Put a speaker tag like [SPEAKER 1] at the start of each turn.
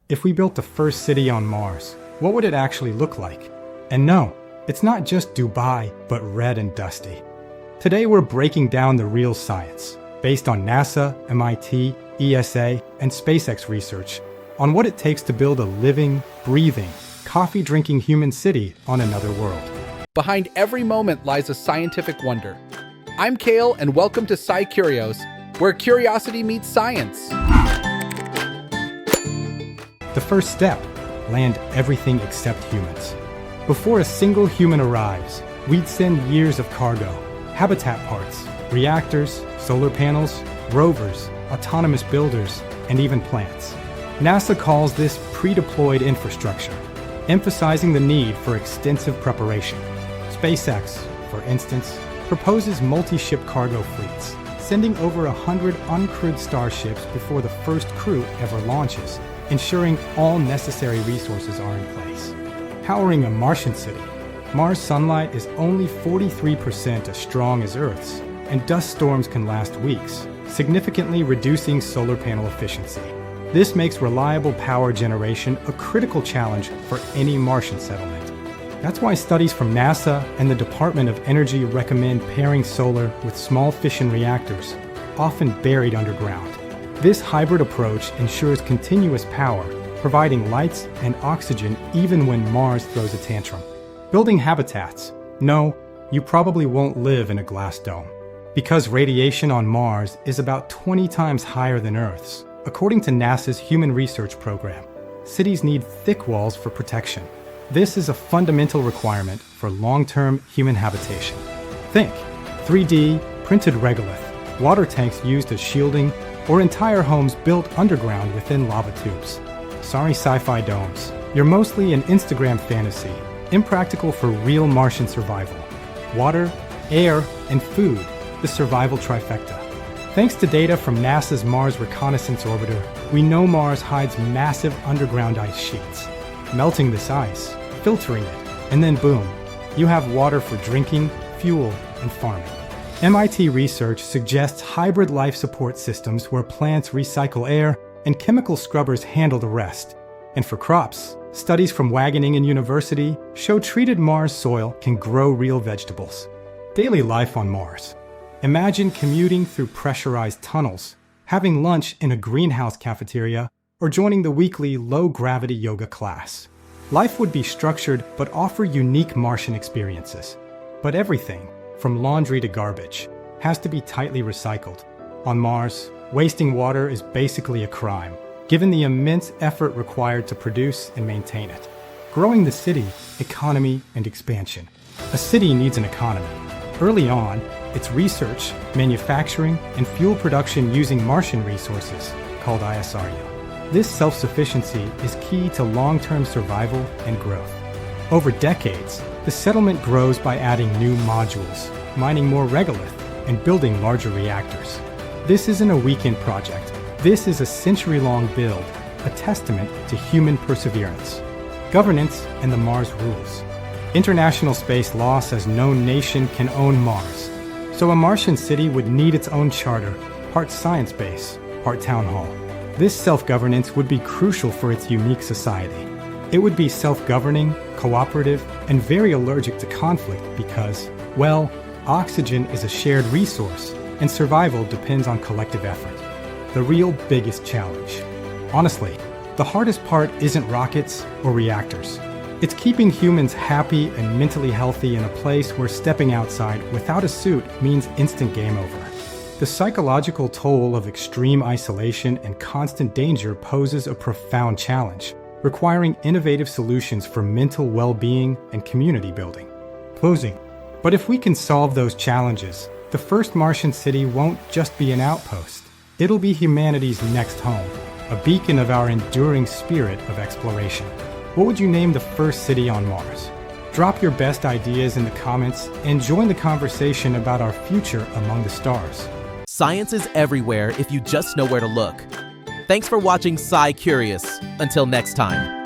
[SPEAKER 1] If we built the first city on Mars, what would it actually look like? And no, it's not just Dubai, but red and dusty. Today we're breaking down the real science, based on NASA, MIT, ESA, and SpaceX research, on what it takes to build a living, breathing, coffee-drinking human city on another world.
[SPEAKER 2] Behind every moment lies a scientific wonder. I'm Kale, and welcome to SciCurious, where curiosity meets science.
[SPEAKER 1] The first step, land everything except humans. Before a single human arrives, we'd send years of cargo, habitat parts, reactors, solar panels, rovers, autonomous builders, and even plants. NASA calls this pre-deployed infrastructure, emphasizing the need for extensive preparation. SpaceX, for instance, proposes multi-ship cargo fleets, sending over 100 uncrewed starships before the first crew ever launches, ensuring all necessary resources are in place. Powering a Martian city, Mars sunlight is only 43% as strong as Earth's, and dust storms can last weeks, significantly reducing solar panel efficiency. This makes reliable power generation a critical challenge for any Martian settlement. That's why studies from NASA and the Department of Energy recommend pairing solar with small fission reactors, often buried underground. This hybrid approach ensures continuous power, providing lights and oxygen even when Mars throws a tantrum. Building habitats. No, you probably won't live in a glass dome. Because radiation on Mars is about 20 times higher than Earth's, according to NASA's Human Research Program, cities need thick walls for protection. This is a fundamental requirement for long-term human habitation. Think 3D printed regolith, water tanks used as shielding, or entire homes built underground within lava tubes. Sorry, sci-fi domes. You're mostly an Instagram fantasy, impractical for real Martian survival. Water, air, and food, the survival trifecta. Thanks to data from NASA's Mars Reconnaissance Orbiter, we know Mars hides massive underground ice sheets. Melting this ice, filtering it, and then boom, you have water for drinking, fuel, and farming. MIT research suggests hybrid life support systems where plants recycle air and chemical scrubbers handle the rest. And for crops, studies from Wageningen University show treated Mars soil can grow real vegetables. Daily life on Mars. Imagine commuting through pressurized tunnels, having lunch in a greenhouse cafeteria, or joining the weekly low-gravity yoga class. Life would be structured but offer unique Martian experiences. But everything, from laundry to garbage, has to be tightly recycled. On Mars, wasting water is basically a crime, given the immense effort required to produce and maintain it. Growing the city, economy, and expansion. A city needs an economy. Early on, it's research, manufacturing, and fuel production using Martian resources, called ISRU. This self-sufficiency is key to long-term survival and growth. Over decades, the settlement grows by adding new modules, mining more regolith, and building larger reactors. This isn't a weekend project. This is a century-long build, a testament to human perseverance. Governance and the Mars rules. International space law says no nation can own Mars. So a Martian city would need its own charter, part science base, part town hall. This self-governance would be crucial for its unique society. It would be self-governing, cooperative, and very allergic to conflict because, well, oxygen is a shared resource, and survival depends on collective effort. The real biggest challenge. Honestly, the hardest part isn't rockets or reactors. It's keeping humans happy and mentally healthy in a place where stepping outside without a suit means instant game over. The psychological toll of extreme isolation and constant danger poses a profound challenge, requiring innovative solutions for mental well-being and community building. Closing. But if we can solve those challenges, the first Martian city won't just be an outpost. It'll be humanity's next home, a beacon of our enduring spirit of exploration. What would you name the first city on Mars? Drop your best ideas in the comments and join the conversation about our future among the stars.
[SPEAKER 3] Science is everywhere if you just know where to look. Thanks for watching SciCurious. Until next time.